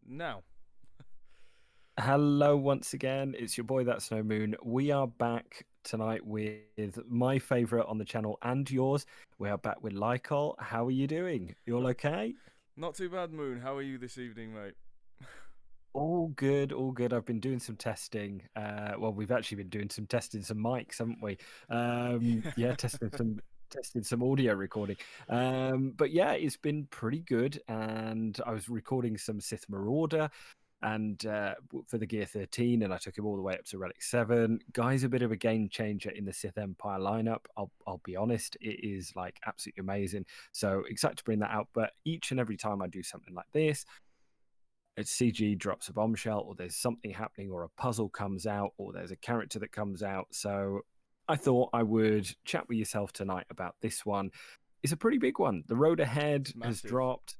now. Hello once again. It's your boy That's No Moon. We are back tonight with my favorite on the channel and yours. We are back with Licol. How are you doing? You all okay? Not too bad, Moon. How are you this evening, mate? All good, all good. I've been doing some testing. Well, we've actually been doing some testing some mics, haven't we? Yeah, testing some audio recording. But yeah, it's been pretty good. And I was recording some Sith Marauder and for the Gear 13, and I took him all the way up to Relic 7. Guy's a bit of a game changer in the Sith Empire lineup. I'll be honest, it is like absolutely amazing. So excited to bring that out. But each and every time I do something like this, CG drops a bombshell, or there's something happening, or a puzzle comes out, or there's a character that comes out. So I thought I would chat with yourself tonight about this one. It's a pretty big one. The road ahead It's has massive. dropped.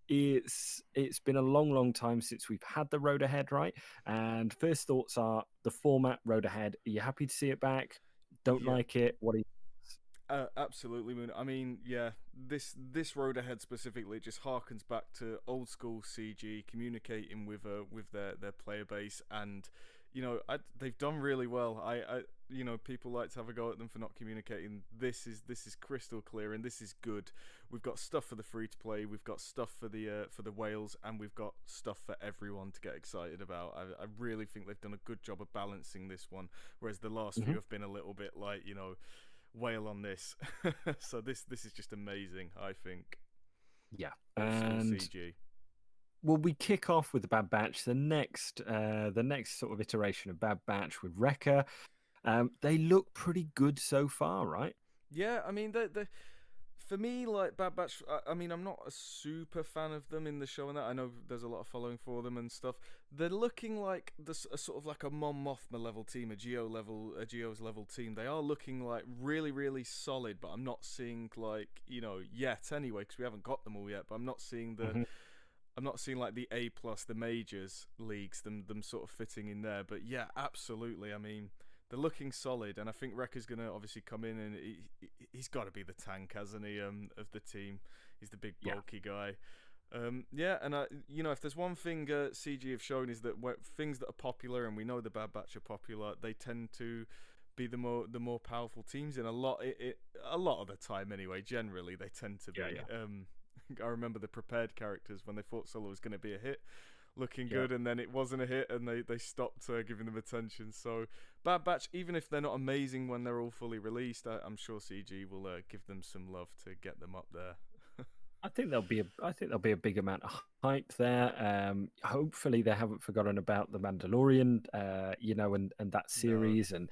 It's been a long time since we've had the road ahead, right? And first thoughts are the format road ahead. Are you happy to see it back? Don't Yeah, like it? What are you? absolutely, Moon. I mean, yeah, this road ahead specifically just harkens back to old school CG communicating with their player base, and they've done really well. People like to have a go at them for not communicating. This is crystal clear, and this is good. We've got stuff for the free to play. We've got stuff for the whales, and we've got stuff for everyone to get excited about. I really think they've done a good job of balancing this one, whereas the last few Mhm. have been a little bit like whale on this. So this is just amazing, I think. Yeah, Old school and CG. well, we kick off with the Bad Batch. The next sort of iteration of Bad Batch with Wrecker. They look pretty good so far, right? Yeah, I mean the for me, like Bad Batch, I mean, I'm not a super fan of them in the show and that. I know there's a lot of following for them and stuff. They're looking like a sort of like a Mon Mothma level team, a Geo's level team. They are looking like really solid, but I'm not seeing like yet anyway because we haven't got them all yet. But Mhm. I'm not seeing like the A plus, the majors leagues, them sort of fitting in there. But yeah, absolutely. I mean, they're looking solid, and I think Wrecker's gonna obviously come in, and he's got to be the tank, hasn't he? Of the team, he's the big Yeah. bulky guy. Yeah, and if there's one thing CG have shown is that things that are popular, and we know the Bad Batch are popular, they tend to be the more powerful teams in a lot of the time anyway. Generally, they tend to Yeah, be. yeah, I remember the prepared characters when they thought Solo was going to be a hit, looking yeah. good, and then it wasn't a hit, and they stopped giving them attention. So Bad Batch, even if they're not amazing when they're all fully released, I'm sure CG will give them some love to get them up there. I think there'll be a big amount of hype there. Hopefully they haven't forgotten about the Mandalorian, and that No. series, and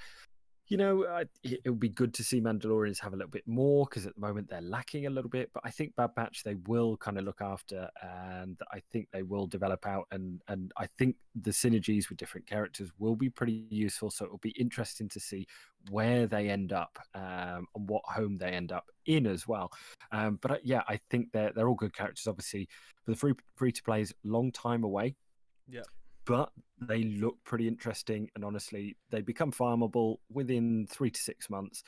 it would be good to see Mandalorians have a little bit more because at the moment they're lacking a little bit. But I think Bad Batch they will kind of look after, and I think they will develop out, and I think the synergies with different characters will be pretty useful. So it will be interesting to see where they end up, and what home they end up in as well. But yeah, I think they're all good characters. Obviously, for the free to play is long time away, Yeah. but they look pretty interesting. And honestly, they become farmable within 3 to 6 months.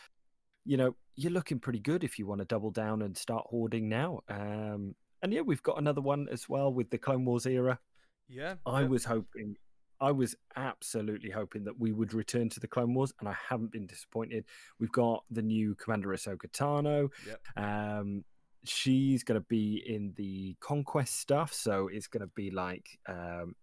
You're looking pretty good if you want to double down and start hoarding now. And yeah, we've got another one as well with the Clone Wars era. Yeah. I Yeah. was hoping, I was absolutely hoping that we would return to the Clone Wars, and I haven't been disappointed. We've got the new Commander Ahsoka Tano. Yep. Um, she's going to be in the Conquest stuff, so it's going to be like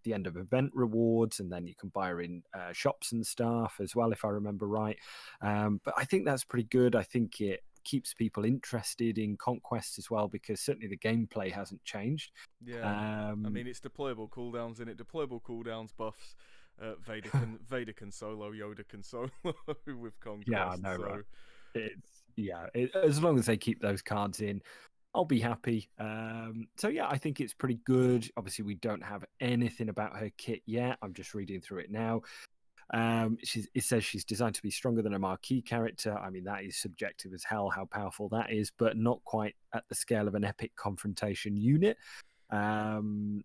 the end of event rewards, and then you can buy her in shops and stuff as well, if I remember right. But I think that's pretty good. I think it keeps people interested in Conquest as well because certainly the gameplay hasn't changed. Yeah. I Um, mean, it's deployable cooldowns in it. Deployable cooldowns buffs. Vader can solo. Yoda can solo with Yeah, I Conquest. know, right? So As long as they keep those cards in, I'll be happy. So yeah, I think it's pretty good. Obviously, we don't have anything about her kit yet. I'm just reading through it now. It says she's designed to be stronger than a marquee character. I mean, that is subjective as hell how powerful that is, but not quite at the scale of an epic confrontation unit. Um,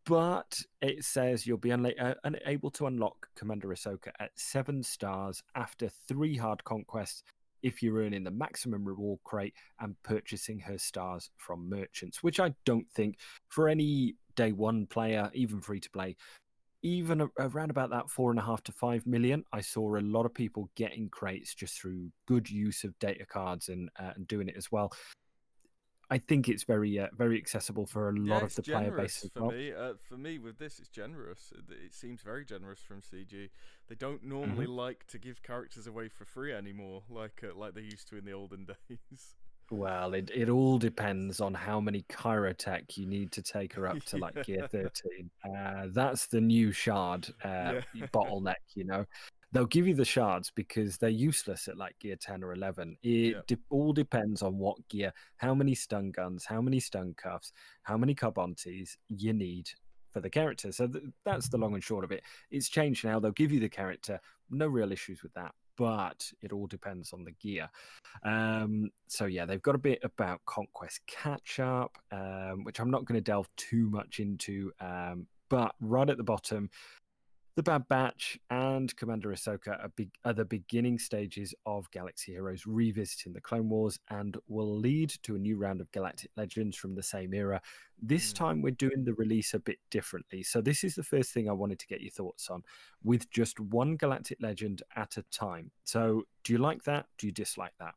but it says you'll be unable to unlock Commander Ahsoka at 7 stars after 3 hard conquests if you're earning the maximum reward crate and purchasing her stars from merchants, which I don't think for any day one player, even free to play, even around about that 4.5 to 5 million, I saw a lot of people getting crates just through good use of data cards and doing it as well. I think it's very accessible for a Yeah, lot of it's the player base generous as for well. me. For me, with this, it's generous. It seems very generous from CG. They don't normally Mhm. like to give characters away for free anymore, like they used to in the olden days. Well, it all depends on how many Chirotech you need to take her up to like gear Yeah, 13. That's the new shard yeah, bottleneck, you know. They'll give you the shards because they're useless at like gear 10 or 11. yeah. All depends on what gear, how many stun guns, how many stun cuffs, how many carbontes you need for the character. So that's the long and short of it. It's changed now. They'll give you the character, no real issues with that, but it all depends on the gear. So yeah, they've got a bit about Conquest catch up, which I'm not going to delve too much into. But right at the bottom, the Bad Batch and Commander Ahsoka are the beginning stages of Galaxy Heroes revisiting the Clone Wars and will lead to a new round of Galactic Legends from the same era. This Mm. time we're doing the release a bit differently. So this is the first thing I wanted to get your thoughts on, with just one Galactic Legend at a time. So do you like that? Do you dislike that?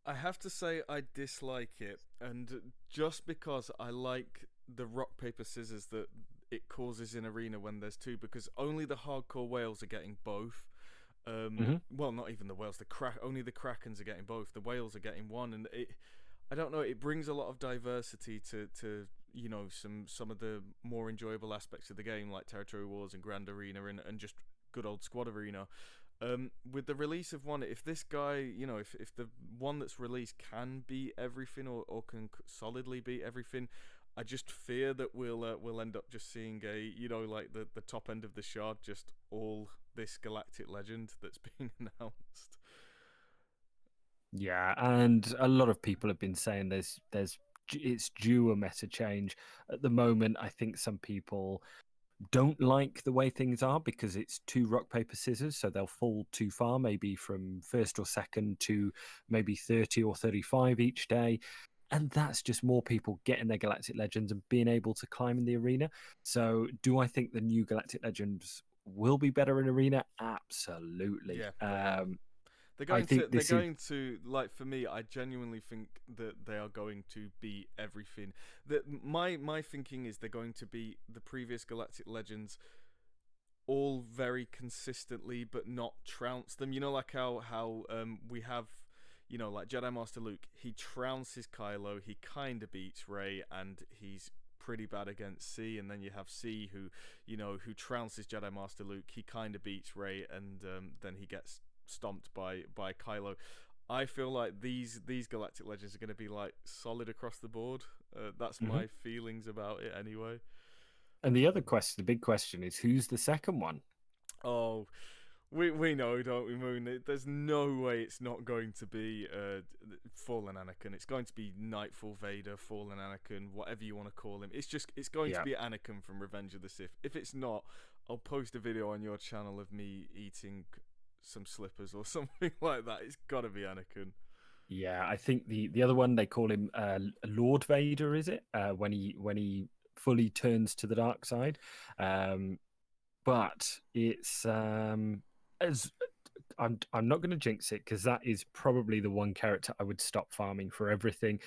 I have to say I dislike it, and just because I like the rock paper scissors that it causes in arena when there's two, because only the hardcore whales are getting both. Hmm. Well, not even the whales. Only the krakens are getting both. The whales are getting one, and I don't know. It brings a lot of diversity to some of the more enjoyable aspects of the game, like territory wars and grand arena, and just good old squad arena. With the release of one, if this guy, if the one that's released can be everything, or can solidly be everything, I just fear that we'll end up just seeing like the top end of the shard, just all this Galactic Legend that's being announced. Yeah, and a lot of people have been saying it's due a meta change at the moment. I think some people don't like the way things are because it's too rock paper scissors, so they'll fall too far, maybe from first or second to maybe 30 or 35 each day. And that's just more people getting their Galactic Legends and being able to climb in the arena. So do I think the new Galactic Legends will be better in arena? Absolutely. Yeah, they are. I think They're this is going to, like, for me, I genuinely think that they are going to be everything. That my thinking is they're going to be the previous Galactic Legends, all very consistently, but not trounce them. You know, like how we have, like Jedi Master Luke. He trounces Kylo. He kind of beats Rey, and he's pretty bad against C. And then you have C, who trounces Jedi Master Luke. He kind of beats Rey, and then he gets stomped by Kylo. I feel like these Galactic Legends are going to be like solid across the board. That's Mhm. my feelings about it anyway. And the other question, the big question is who's the second one? Oh, we know, don't we, Moon? There's no way it's not going to be Fallen Anakin. It's going to be Nightfall Vader, Fallen Anakin, whatever you want to call him. It's going to Yeah. be Anakin from Revenge of the Sith. If it's not, I'll post a video on your channel of me eating some slippers or something like that. It's got to be Anakin. Yeah, I think the other one they call him Lord Vader, is it? When he fully turns to the dark side. Um, but it's as I'm not going to jinx it because that is probably the one character I would stop farming for everything.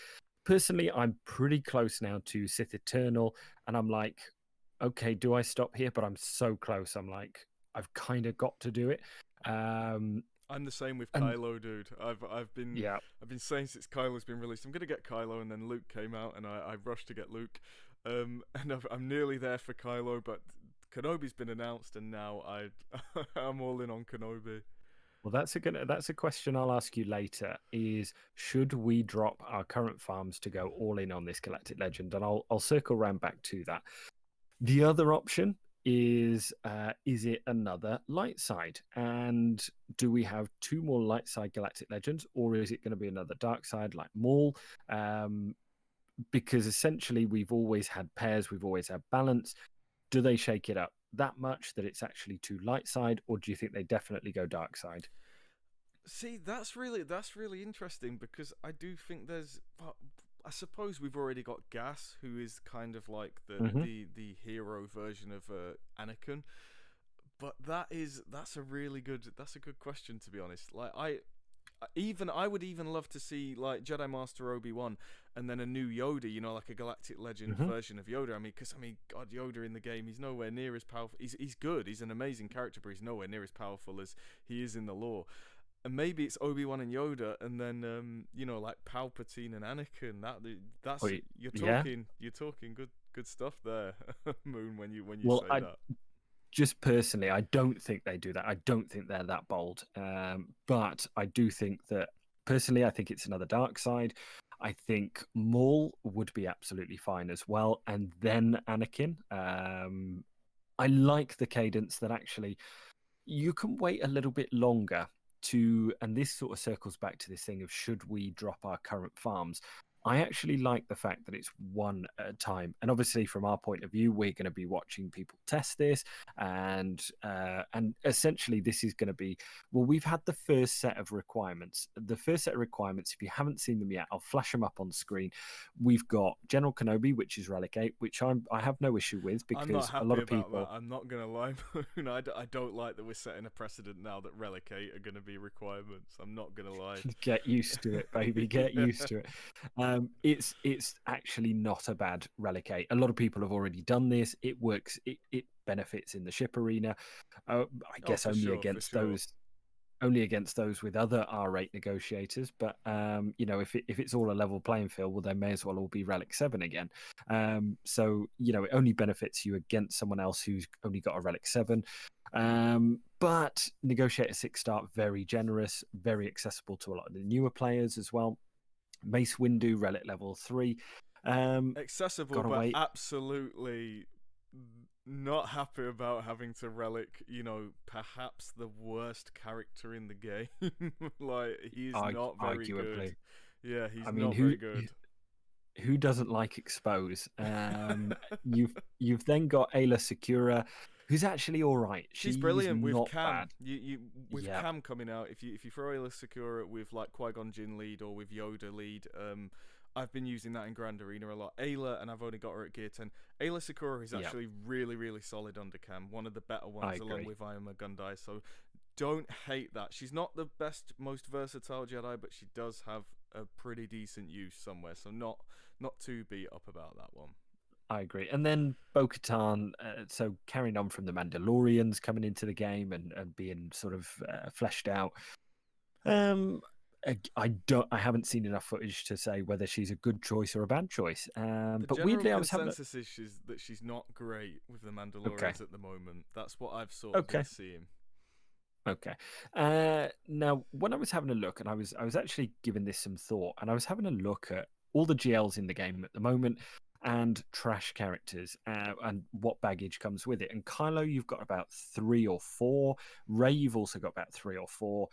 Personally, I'm pretty close now to Sith Eternal, and I'm like, okay, do I stop here? But I'm so close. I'm like, I've kind of got to do it. Um, I'm the same with and Kylo, dude. yeah, I've been saying since Kylo's been released, I'm gonna get Kylo, and then Luke came out, and I rushed to get Luke, and I'm nearly there for Kylo, but Kenobi's been announced, and now I'm all in on Kenobi. well, that's a question I'll ask you later. Is should we drop our current farms to go all in on this Galactic Legend? And I'll circle round back to that. The other option is it another light side? And do we have two more light side Galactic Legends, or is it going to be another dark side like Maul? Um, because essentially we've always had pairs, we've always had balance. Do they shake it up that much that it's actually too light side, or do you think they definitely go dark side? See, that's really interesting because I do think there's I suppose we've already got Gas, who is kind of like the Hmm. the hero version of Anakin. But that's a really good question, to be honest. Like I would even love to see like Jedi Master Obi-Wan and then a new Yoda, like a Galactic Legend Hmm. version of Yoda. I mean, God, Yoda in the game, he's nowhere near as powerful. He's good. He's an amazing character, but he's nowhere near as powerful as he is in the lore. And maybe it's Obi-Wan and Yoda, and then like Palpatine and Anakin. That's Wait, you're yeah. talking good stuff there, Moon. When you Well, say I that. just personally, I don't think they do that. I don't think they're that bold. But I do think that personally, I think it's another dark side. I think Maul would be absolutely fine as well, and then Anakin. I like the cadence that actually you can wait a little bit longer to, and this sort of circles back to this thing of should we drop our current farms. I actually like the fact that it's one at a time, and obviously from our point of view, we're going to be watching people test this, and essentially this is going to be, well, we've had the first set of requirements. The first set of requirements, if you haven't seen them yet, I'll flash them up on screen. We've got General Kenobi, which is Relic 8, which I have no issue with I'm not because a lot happy of about that. people. I'm not gonna lie, Moon. I don't like that we're setting a precedent now that Relic 8 are gonna be requirements. I'm not gonna lie. Get used to it, baby. Get Yeah. used to it. It's actually not a bad Relicate. A lot of people have already done this. It works. It benefits in the ship arena. I Oh, guess for sure, for sure. only against those with other R8 negotiators. But if it's all a level playing field, well, they may as well all be Relic 7 again. So it only benefits you against someone else who's only got a Relic 7. But Negotiator 6-star, very generous, very accessible to a lot of the newer players as well. Mace Windu, Relic level 3. Accessible, Gotta but wait. absolutely not happy about having to relic, perhaps the worst character in the game. Like, he's not very good. Arguably. Yeah, he's I mean, not very good. who doesn't like expose? You've then got Ayla Secura, who's actually all right. She's She's brilliant with not Cam. bad. You with Yeah, Cam coming out. If you throw Ayla Secura with like Qui-Gon Jinn lead or with Yoda lead, I've been using that in Grand Arena a lot. Ayla, and I've only got her at Gear 10. Ayla Secura is yeah, actually really, really solid under Cam. One of the better I ones, along agree. with I Am a Gundai. So don't hate that. She's not the best, most versatile Jedi, but she does have a pretty decent use somewhere. So not too beat up about that one. I agree. And then Bo-Katan, so carrying on from the Mandalorians coming into the game and being sort of fleshed out. I haven't seen enough footage to say whether she's a good choice or a bad choice. The But general weirdly, I was having consensus is that she's not great with the okay, Mandalorians at the moment. That's what I've sort of okay, been seeing. okay. Now when I was having a look, and I was actually giving this some thought, and I was having a look at all the GLs in the game at the moment and trash characters and what baggage comes with it. And Kylo, you've got about 3 or 4. Rey, you've also got about 3 or 4.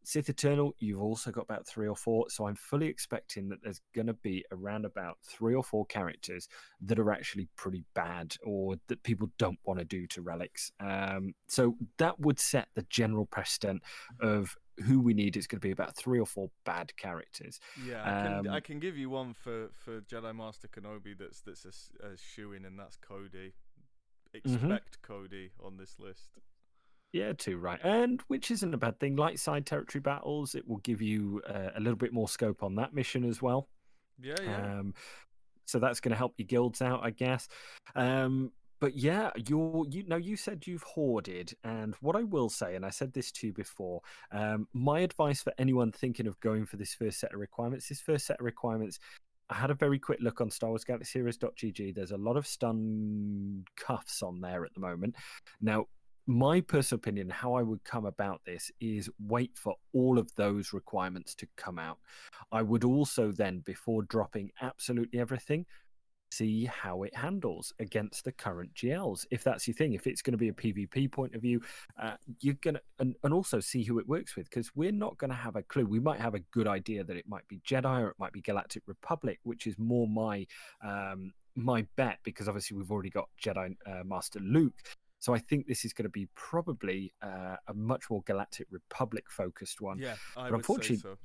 Sith Eternal, you've also got about 3 or 4. So I'm fully expecting that there's going to be around about 3 or 4 characters that are actually pretty bad or that people don't want to do to relics. So that would set the general precedent of who we need is going to be about 3 or 4 bad characters. Yeah, I Um, can give you one for Jedi Master Kenobi that's a shoe in, and that's Cody. mhm. Expect Cody on this list. Yeah, too right, and which isn't a bad thing. Light side territory battles, it will give you a little bit more scope on that mission as well. Yeah, yeah. Um, so that's going to help your guilds out, I guess. But yeah, you said you've hoarded, and what I will say, and I said this to you before, my advice for anyone thinking of going for this first set of requirements, I had a very quick look on Star Wars Galaxy Heroes.gg. There's a lot of stun cuffs on there at the moment. Now, my personal opinion, how I would come about this is wait for all of those requirements to come out. I would also then, before dropping absolutely everything, see how it handles against the current GLs. If that's your thing, if it's going to be a PvP point of view, you're going to, and also see who it works with, because we're not going to have a clue. We might have a good idea that it might be Jedi or it might be Galactic Republic, which is more my bet, because obviously we've already got Jedi Master Luke. So I think this is going to be probably a much more Galactic Republic focused one. Yeah, I But would say unfortunately, so.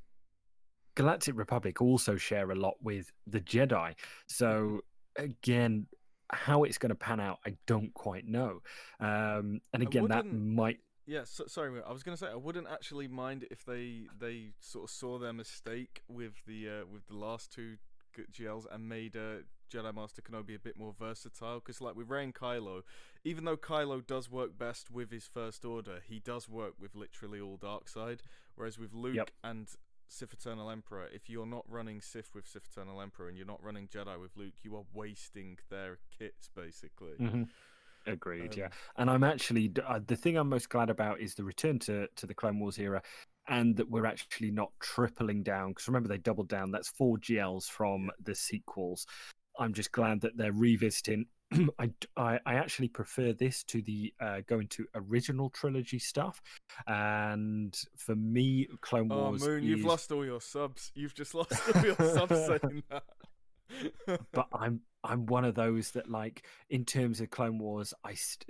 Galactic Republic also share a lot with the Jedi. So again, how it's going to pan out, I don't quite know. And I again, that wouldn't. might. Yeah, sorry, I was gonna say I wouldn't actually mind if they sort of saw their mistake with the last two GLs and made Jedi Master Kenobi a bit more versatile. Because like with Rey and Kylo, even though Kylo does work best with his First Order, he does work with literally all dark side. Whereas with Yep. Luke and Sith Eternal Emperor, if you're not running Sith with Sith Eternal Emperor and you're not running Jedi with Luke, you are wasting their kits basically. Mhm. Agreed, yeah. Um, And I'm actually the thing I'm most glad about is the return to the Clone Wars era, and that we're actually not tripling down. Because remember, they doubled down. That's 4 GLs from yeah. the sequels. I'm just glad that they're revisiting. I actually prefer this to the going to original trilogy stuff, and for me, Clone Oh, Wars Moon, you've is. lost all your subs. You've just lost all your subs saying that. But I'm one of those that, like, in terms of Clone Wars,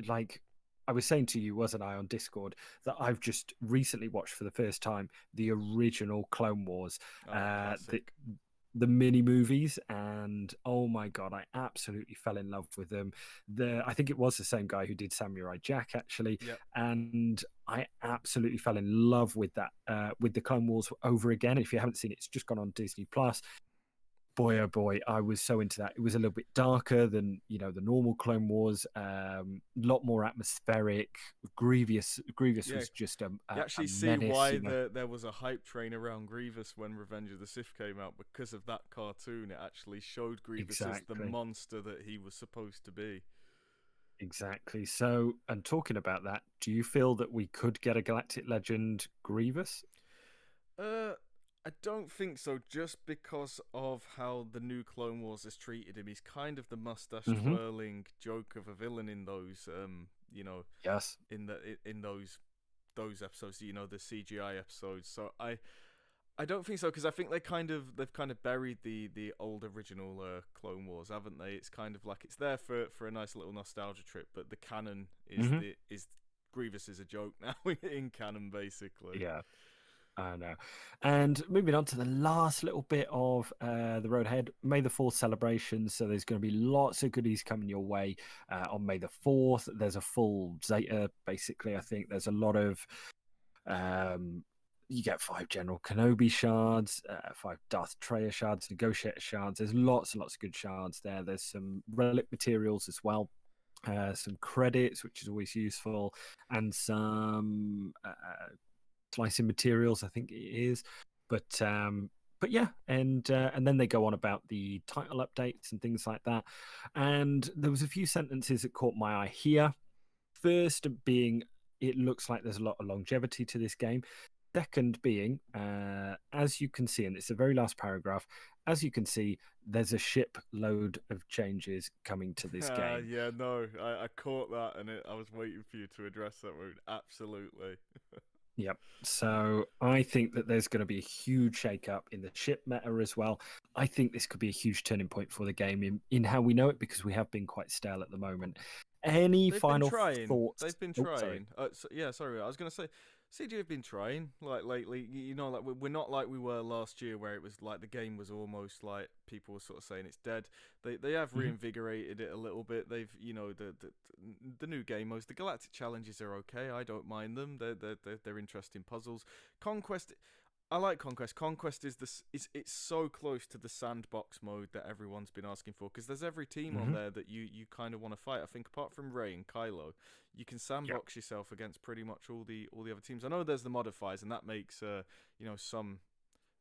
like I was saying to you, wasn't I, on Discord, that I've just recently watched for the first time the original Clone Wars, Oh, the classic. mini movies, and oh my god, I absolutely fell in love with them. I think it was the same guy who did Samurai Jack, actually, Yep. and I absolutely fell in love with that, with the Clone Wars over again. If you haven't seen it, it's just gone on Disney Plus. Boy, oh boy, I was so into that. It was a little bit darker than, the normal Clone Wars. A lot more atmospheric. Grievous Yeah, was just you a actually see menace. why there was a hype train around Grievous when Revenge of the Sith came out because of that cartoon. It actually showed Grievous as the Exactly, monster that he was supposed to be. exactly. So, and talking about that, do you feel that we could get a Galactic Legend Grievous? Uh, I don't think so. Just because of how the new Clone Wars has treated him, he's kind of the mustache Hmm. twirling joke of a villain in those, Yes. in those episodes, the CGI episodes. So I don't think so because I think they've kind of buried the old original Clone Wars, haven't they? It's kind of like it's there for a nice little nostalgia trip, but the canon Hmm. is Grievous is a joke now in canon basically. Yeah. I know. And moving on to the last little bit of the road ahead, May the 4th celebrations. So there's going to be lots of goodies coming your way on May the 4th. There's a full Zeta, basically. I think there's a lot of. You get 5 General Kenobi shards, 5 Darth Treya shards, Negotiator shards. There's lots and lots of good shards there. There's some relic materials as well. Some credits, which is always useful, and some slicing materials, I think it is. But yeah, and then they go on about the title updates and things like that. And there was a few sentences that caught my eye here. First being, it looks like there's a lot of longevity to this game. Second being, as you can see, and it's the very last paragraph, as you can see, there's a shipload of changes coming to this game. Yeah, no, I caught that and I was waiting for you to address that one. Absolutely. Yep. So I think that there's going to be a huge shake-up in the ship meta as well. I think this could be a huge turning point for the game in how we know it, because we have been quite stale at the moment. Any They've been final trying. thoughts? They've been Oh, sorry. trying. Yeah, sorry. I was gonna say, CG have been trying. Like lately, like we're not like we were last year, where it was like the game was almost like people were sort of saying it's dead. They have Mhm. reinvigorated it a little bit. They've the new game modes. The Galactic challenges are okay. I don't mind them. They're interesting puzzles. Conquest. I like Conquest. Conquest it's so close to the sandbox mode that everyone's been asking for because there's every team on Mhm. there that you kind of want to fight. I think apart from Rey and Kylo, you can Yep. sandbox yourself against pretty much all the other teams. I know there's the modifiers and that makes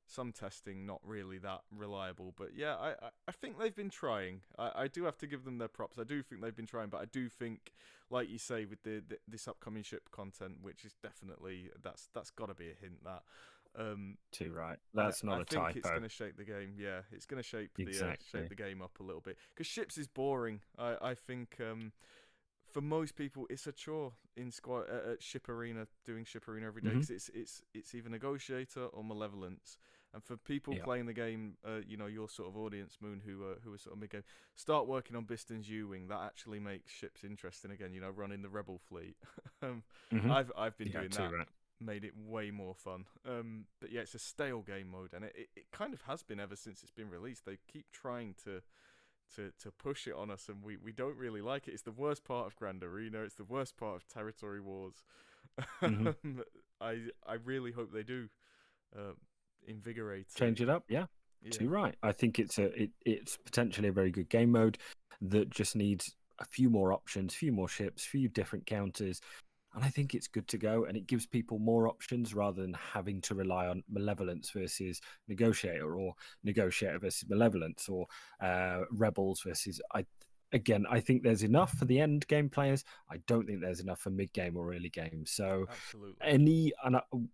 some testing not really that reliable, but yeah, I think they've been trying. I do have to give them their props. I do think they've been trying, but I do think, like you say, with this upcoming ship content, which is definitely that's got to be a hint that. Too right. I, That's not I a think it's typo. going to shape the game. Yeah, it's going to shape Exactly. the game up a little bit because ships is boring. I think for most people it's a chore in squad at ship arena doing ship arena every day Hmm. because it's either negotiator or malevolence. And for people Yeah. playing the game, your sort of audience, Moon, who are sort of mid game, start working on Biston's U-wing. That actually makes ships interesting again. Running the rebel fleet. um, Hmm. I've been Yeah. doing Too that right. made it way more fun. But yeah, it's a stale game mode, and it kind of has been ever since it's been released. They keep trying to push it on us, and we don't really like it. It's the worst part of Grand Arena. It's the worst part of Territory Wars. Hmm. I really hope they do uh, invigorate it. Change it up, yeah. So Yeah, you're right. I think it's potentially a very good game mode that just needs a few more options, few more ships, few different counters, and I think it's good to go. And it gives people more options rather than having to rely on Malevolence versus Negotiator, or Negotiator versus Malevolence, or Rebels versus. I think there's enough for the end game players. I don't think there's enough for mid game or early game. So absolutely.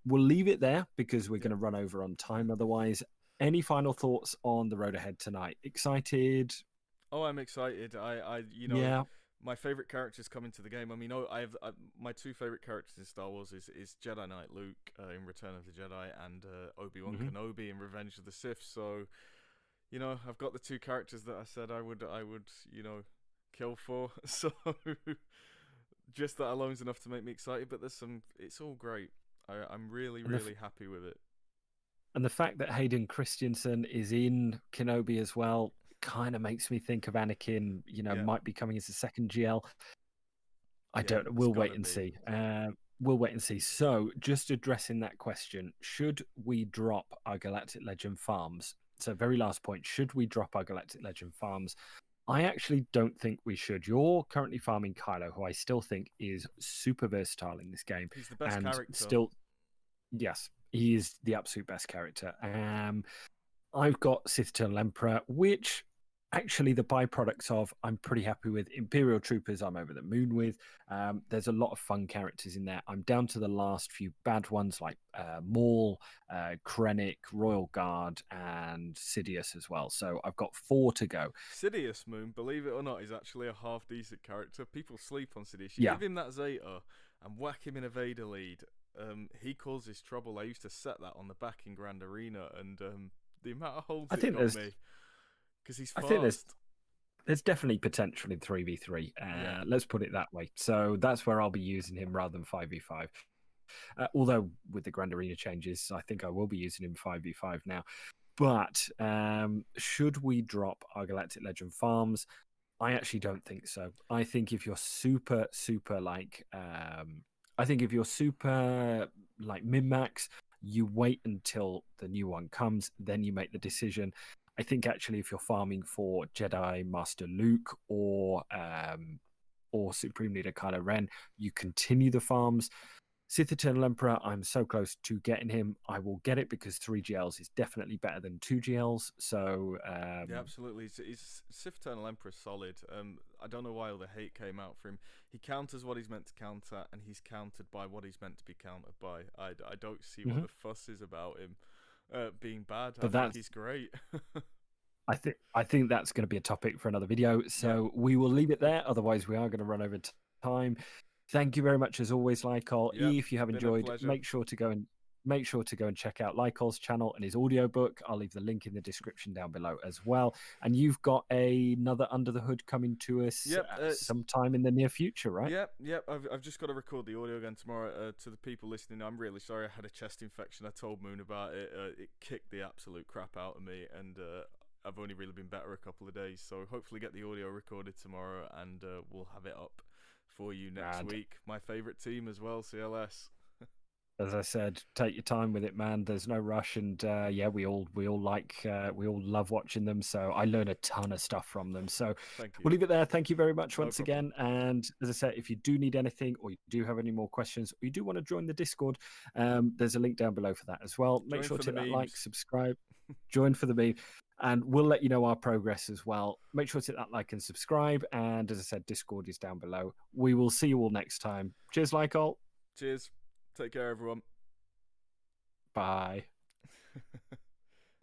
we'll leave it there because we're Yeah. going to run over on time otherwise. Any final thoughts on the road ahead tonight? Excited? Oh, I'm excited. Yeah. My favorite characters coming to the game. I mean, my two favorite characters in Star Wars is Jedi Knight Luke in Return of the Jedi, and Obi-Wan Hmm. Kenobi in Revenge of the Sith. So, I've got the two characters that I said I would, kill for. So, just that alone's enough to make me excited. But it's all great. I'm really, And the really happy with it. and the fact that Hayden Christensen is in Kenobi as well kind of makes me think of Anakin. Yeah, Might be coming as a second GL. I yeah, don't. it's We'll wait gotta and be. see. We'll wait and see. So, just addressing that question: should we drop our Galactic Legend farms? So, very last point: should we drop our Galactic Legend farms? I actually don't think we should. You're currently farming Kylo, who I still think is super versatile in this game, He's the best and character. still, yes, he is the absolute best character. I've got Sith Eternal Emperor, which actually the byproducts of I'm pretty happy with. Imperial Troopers, I'm over the moon with. There's a lot of fun characters in there. I'm down to the last few bad ones like Maul, Krennic, Royal Guard, and Sidious as well. So I've got 4 to go. Sidious Moon, believe it or not, is actually a half decent character. People sleep on Sidious. You Yeah, give him that Zeta and whack him in a Vader lead. He causes trouble. I used to set that on the back in Grand Arena, and the amount of holds I it think got there's, me because he's I think fast. there's definitely potential in 3v3. Yeah, Let's put it that way. So that's where I'll be using him rather than 5v5. Although with the Grand Arena changes, I think I will be using him 5v5 now. But should we drop our Galactic Legend farms? I actually don't think so. I think if you're super, super I think if you're super like min max, you wait until the new one comes, then you make the decision. I think actually, if you're farming for Jedi Master Luke or Supreme Leader Kylo Ren, you continue the farms. Sith Eternal Emperor, I'm so close to getting him. I will get it because 3GLs is definitely better than 2GLs. So, yeah, absolutely. He's Sith Eternal Emperor solid. I don't know why all the hate came out for him. He counters what he's meant to counter, and he's countered by what he's meant to be countered by. I don't see what mhm. the fuss is about him being bad. I But think that's he's great. I think that's going to be a topic for another video. Yeah, So we will leave it there. Otherwise, we are going to run over time. Thank you very much as always, Lycol. yep. If you have Been a enjoyed, pleasure. make sure to go and check out Lycol's channel and his audiobook. I'll leave the link in the description down below as well. And you've got another Under the Hood coming to us Yep. sometime in the near future, right? Yep. I've just got to record the audio again tomorrow. To the people listening, I'm really sorry. I had a chest infection. I told Moon about it. It kicked the absolute crap out of me, and I've only really been better a couple of days. So hopefully get the audio recorded tomorrow, and we'll have it up for you next And week. My favorite team as well, CLS. as I said, take your time with it, man. There's no rush, and yeah, we all love watching them. So I learn a ton of stuff from them. So Thank you. we'll leave it there. Thank you very much No once problem. again. And as I said, if you do need anything, or you do have any more questions, or you do want to join the Discord, there's a link down below for that as well. Make Join sure for to the hit that like, memes. subscribe, join for the meme, and we'll let you know our progress as well. Make sure to hit that like and subscribe. And as I said, Discord is down below. We will see you all next time. Cheers, Lycol. Cheers. Take care, everyone. Bye.